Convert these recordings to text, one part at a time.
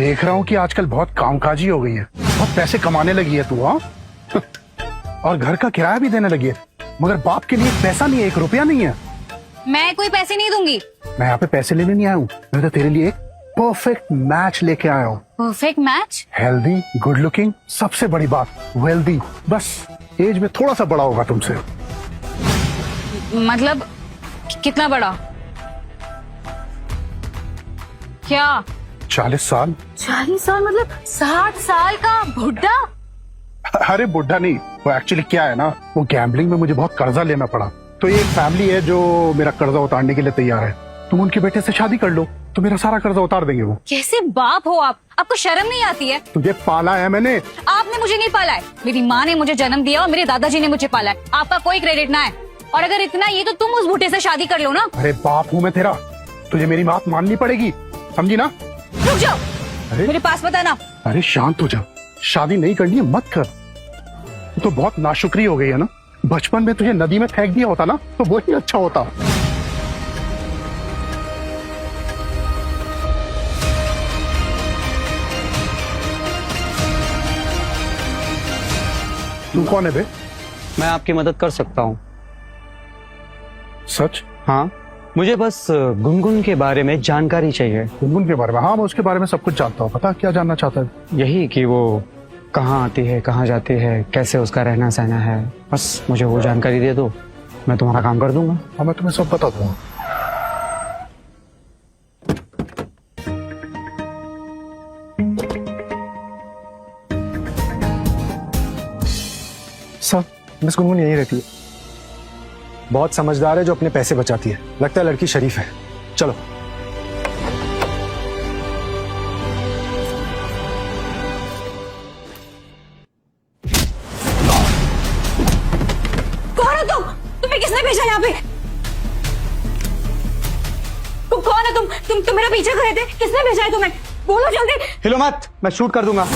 देख रहा हूँ कि आजकल बहुत कामकाजी हो गई है, बहुत पैसे कमाने लगी है तू। हाँ और घर का किराया भी देने लगी है, मगर बाप के लिए पैसा नहीं है, 1 रुपया नहीं है। मैं कोई पैसे नहीं दूंगी। मैं यहाँ पे पैसे लेने नहीं आया हूँ, मैं तो तेरे लिए एक परफेक्ट मैच लेके आया हूँ। Perfect match? Healthy, good looking, सबसे बड़ी बात वेल्दी, बस एज में थोड़ा सा बड़ा होगा तुमसे। मतलब कितना बड़ा? क्या 40 साल? 40 साल मतलब 60 साल का बुढ़ा? अरे बुढ़ा नहीं, वो एक्चुअली क्या है ना, वो गैम्बलिंग में मुझे बहुत कर्जा लेना पड़ा, तो ये एक फैमिली है जो मेरा कर्जा उतारने के लिए तैयार है। तुम उनके बेटे से शादी कर लो तो मेरा सारा कर्जा उतार देंगे वो। कैसे बाप हो आप? आपको शर्म नहीं आती है? तुझे पाला है मैंने। आपने मुझे नहीं पाला है, मेरी माँ ने मुझे जन्म दिया और मेरे दादाजी ने मुझे पाला है। आपका कोई क्रेडिट ना है, और अगर इतना ही तो तुम उस बूढ़े से शादी कर लो ना। अरे बाप हूँ मैं तेरा, तुझे मेरी बात माननी पड़ेगी, समझी ना? रुक जाओ, अरे मेरे पास बताना। अरे शांत हो जा, शादी नहीं करनी है मत कर। तो बहुत नाशुक्री हो गई है ना, बचपन में तुझे नदी में फेंक दिया होता ना तो वो ही अच्छा होता। तू कौन है बे? मैं आपकी मदद कर सकता हूँ। सच? हाँ, मुझे बस गुनगुन के बारे में जानकारी चाहिए। गुनगुन के बारे में? हाँ मैं उसके बारे में सब कुछ जानता हूँ। पता क्या जानना चाहता है? यही कि वो कहाँ आती है, कहाँ जाती है, कैसे उसका रहना सहना है, बस मुझे वो जानकारी दे दो, मैं तुम्हारा काम कर दूंगा। हाँ मैं तुम्हें सब बता दूंगा। सर, मिस गुनगुन यहीं रहती है, बहुत समझदार है, जो अपने पैसे बचाती है, लगता है लड़की शरीफ है। चलो। कौन हो तुम? तुम्हें किसने भेजा यहाँ पे? कौन है तुम मेरा पीछे खड़े थे, किसने भेजा है तुम्हें? बोलो जल्दी। हिलो मत, मैं शूट कर दूंगा।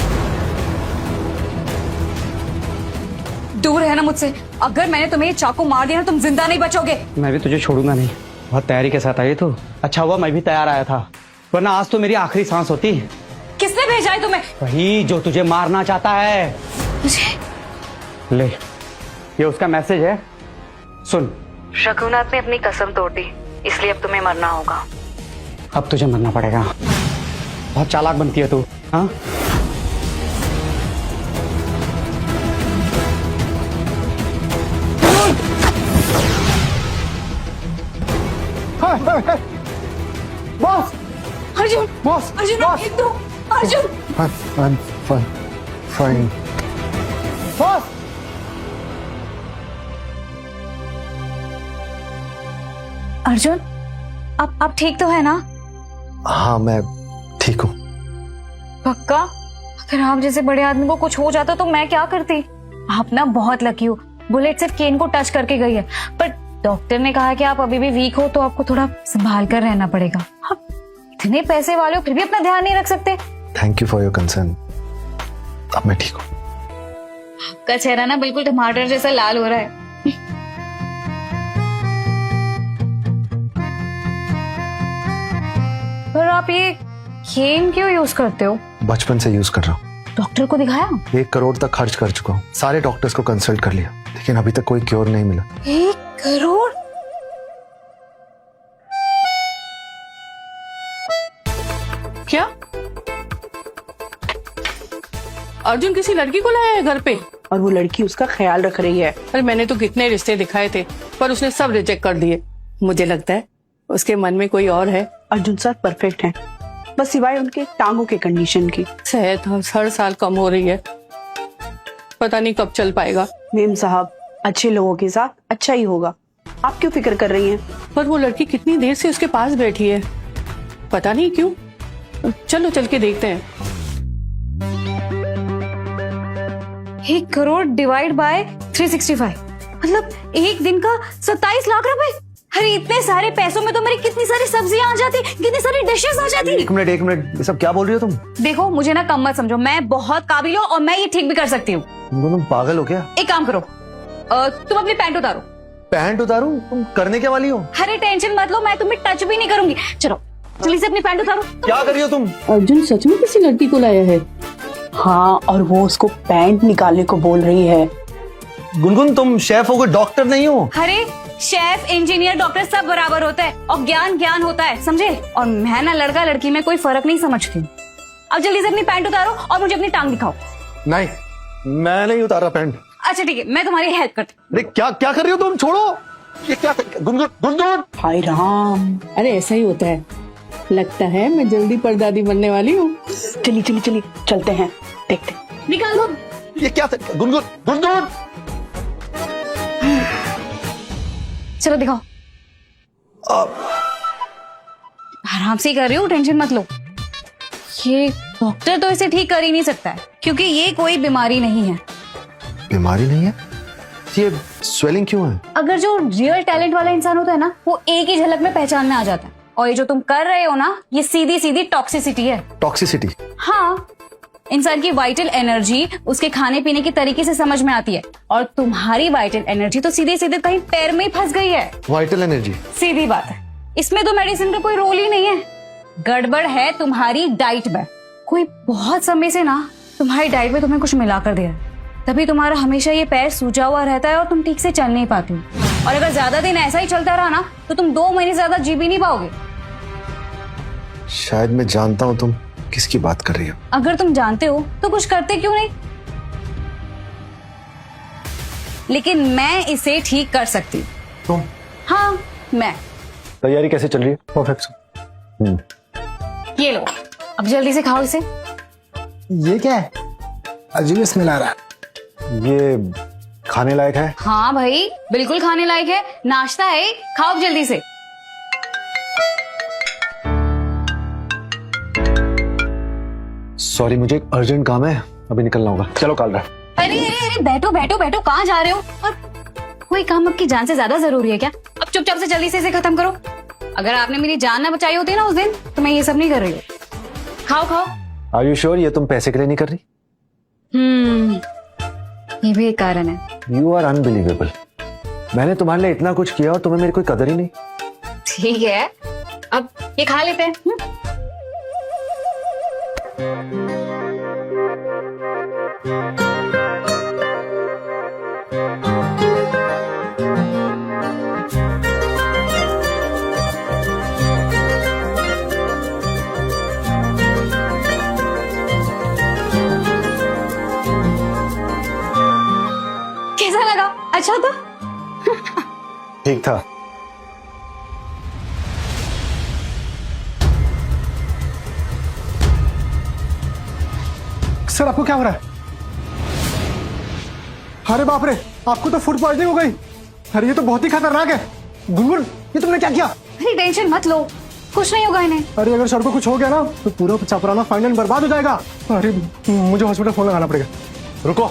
दूर है ना मुझसे, अगर मैंने तुम्हें ये चाकू मार दिया ना तुम जिंदा नहीं बचोगे। मैं भी तुझे छोड़ूंगा नहीं, बहुत तैयारी के साथ आई तो अच्छा हुआ मैं भी तैयार आया था, वरना आज तो मेरी आखिरी सांस होती। किसने भेजा है तुम्हें? वही जो तुझे मारना चाहता है। मुझे? ले, ये उसका मैसेज है, सुन। रघुनाथ ने अपनी कसम तोड़ दी, इसलिए अब तुम्हें मरना होगा। अब तुझे मरना पड़ेगा, बहुत चालाक बनती है तू। हाँ, boss Arjun, boss Arjun boss एक दो, अर्जुन। Fine boss. अर्जुन, आप ठीक तो है ना? हाँ मैं ठीक हूँ। पक्का? अगर आप जैसे बड़े आदमी को कुछ हो जाता तो मैं क्या करती? आप ना बहुत लकी हो, बुलेट सिर्फ केन को टच करके गई है, पर डॉक्टर ने कहा कि आप अभी भी वीक हो तो आपको थोड़ा संभाल कर रहना पड़ेगा। आप इतने पैसे वाले हो फिर भी अपना ध्यान नहीं रख सकते। Thank you for your concern, अब मैं ठीक हूँ। आपका चेहरा ना बिल्कुल टमाटर जैसा लाल हो रहा है। पर आप ये केन क्यों यूज करते हो? बचपन से यूज कर रहा हूँ। डॉक्टर को दिखाया? 1 करोड़ तक खर्च कर चुका हूँ, सारे डॉक्टर्स को कंसल्ट कर लिया, लेकिन अभी तक कोई क्योर नहीं मिला। 1 करोड़? क्या अर्जुन किसी लड़की को लाया है घर पे और वो लड़की उसका ख्याल रख रही है? अरे मैंने तो कितने रिश्ते दिखाए थे पर उसने सब रिजेक्ट कर दिए। मुझे लगता है उसके मन में कोई और है। अर्जुन सर परफेक्ट हैं, बस सिवाय उनके टांगों के कंडीशन की। सेहत हर साल कम हो रही है, पता नहीं कब चल पाएगा। मेम साहब, अच्छे लोगों के साथ अच्छा ही होगा, आप क्यों फिक्र कर रही हैं? पर वो लड़की कितनी देर से उसके पास बैठी है, पता नहीं क्यों। चलो चल के देखते हैं। 1 करोड़ डिवाइड बाय 365 मतलब एक दिन का 27 लाख रुपए। अरे इतने सारे पैसों में तो मेरी कितनी सारी सब्जियां आ जाती, कितनी सारी डिशेस आ जाती। एक मिनट, ये सब क्या बोल रही हो तुम? देखो मुझे ना कम मत समझो, मैं बहुत काबिल हूँ और मैं ये ठीक भी कर सकती हूँ। तुम पागल हो क्या? एक काम करो, तुम अपनी पैंट उतारो। पैंट उतारूं? तुम करने क्या वाली हो? अरे टेंशन मत लो, मैं तुम्हें टच भी नहीं करूंगी। चलो जल्दी से अपनी पैंट उतारो। क्या कर रही हो तुम? अर्जुन सच में किसी लड़की को लाया है? हाँ, और वो उसको पैंट निकालने को बोल रही है। गुनगुन तुम शेफ हो, कोई डॉक्टर नहीं हो। अरे शेफ, इंजीनियर, डॉक्टर सब बराबर होता है और ज्ञान ज्ञान होता है, समझे? और मैं ना लड़का लड़की में कोई फर्क नहीं समझती हूँ। अब जल्दी से अपनी पैंट उतारो और मुझे अपनी टांग दिखाओ। नहीं, मैं नहीं उतारा पैंट। अच्छा ठीक है, मैं तुम्हारी हेल्प करती हूँ। अरे क्या क्या कर रही हो तुम? छोड़ो। ये क्या? गुनगुन गुनगुन। हाय राम। अरे ऐसा ही होता है, लगता है मैं जल्दी परदादी बनने वाली हूँ। चलिए चलिए चलिए, चलते हैं, देखते। निकाल दो। ये क्या? गुनगुन गुनगुन। चलो दिखाओ। आराम से ही कर रही हूँ, टेंशन मत लो। ये डॉक्टर तो इसे ठीक कर ही नहीं सकता है क्योंकि ये कोई बीमारी नहीं है। बीमारी नहीं है? ये स्वेलिंग क्यों है? अगर जो रियल टैलेंट वाला इंसान होता है ना, वो एक ही झलक में पहचान में आ जाता है। और ये जो तुम कर रहे हो ना, ये सीधी सीधी टॉक्सिसिटी है। टॉक्सिसिटी? हाँ, इंसान की वाइटल एनर्जी उसके खाने पीने के तरीके से समझ में आती है और तुम्हारी वाइटल एनर्जी तो सीधे सीधे कहीं पैर में ही फंस गई है। Vital energy? सीधी बात है, इसमें तो मेडिसिन का कोई रोल ही नहीं है। गड़बड़ है तुम्हारी डाइट में। कोई बहुत समय से ना तुम्हारी डाइट में तुम्हें कुछ मिला कर दिया है, तभी तुम्हारा हमेशा ये पैर सूजा हुआ रहता है और तुम ठीक से चल नहीं पाती हो। और अगर ज्यादा दिन ऐसा ही चलता रहा ना तो तुम 2 महीने से ज्यादा जी भी नहीं पाओगे। शायद मैं जानता हूँ तुम किसकी बात कर रही हो। अगर तुम जानते हो तो कुछ करते क्यों नहीं? लेकिन मैं इसे ठीक कर सकती हूँ। तुम? हाँ, मैं। तैयारी कैसे चल रही है? परफेक्ट। ये लो, अब जल्दी से खाओ इसे। ये क्या है? अजीब स्मेल आ रहा है। ये खाने लायक है? हाँ भाई, बिल्कुल खाने लायक है, नाश्ता है, खाओ अब जल्दी से। सॉरी, मुझे एक अर्जेंट काम है, अभी निकलना होगा। चलो कालरा। अरे अरे अरे, बैठो बैठो बैठो, कहाँ जा रहे हो? और कोई काम आपकी जान से ज्यादा जरूरी है क्या? अब चुपचाप से जल्दी से इसे खत्म करो। अगर आपने मेरी जान ना बचाई होती ना उस दिन, तो मैं ये सब नहीं कर रही हूँ। खाओ खाओ। आर यू श्योर ये तुम पैसे के लिए नहीं कर रही? ये भी एक कारण है। You are unbelievable. मैंने तुम्हारे लिए इतना कुछ किया और तुम्हें मेरी कोई कदर ही नहीं। ठीक है, अब ये खा लेते हैं। कैसा लगा? अच्छा था? ठीक था। सर आपको क्या हो रहा है? अरे बाप रे, आपको तो फूड पॉइजनिंग हो गई। अरे ये तो बहुत ही खतरनाक है। गुनगुन, ये तुमने क्या किया? अरे टेंशन मत लो, कुछ नहीं होगा इन्हें। अरे अगर सर को कुछ हो गया ना तो पूरा चपराना फाइनल बर्बाद हो जाएगा। अरे मुझे हॉस्पिटल फोन लगाना पड़ेगा। रुको।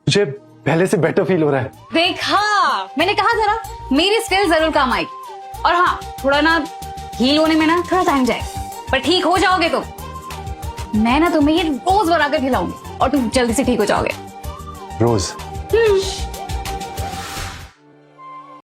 मुझे पहले से बेटर फील हो रहा है। देखा, मैंने कहा था ना, मेरी स्किल जरूर काम आएगी। और हाँ, थोड़ा ना हील होने में ना थोड़ा टाइम जाएगा, पर ठीक हो जाओगे तुम। मैं ना तुम्हें ये रोज बनाकर खिलाऊंगी और तुम जल्दी से ठीक हो जाओगे। रोज?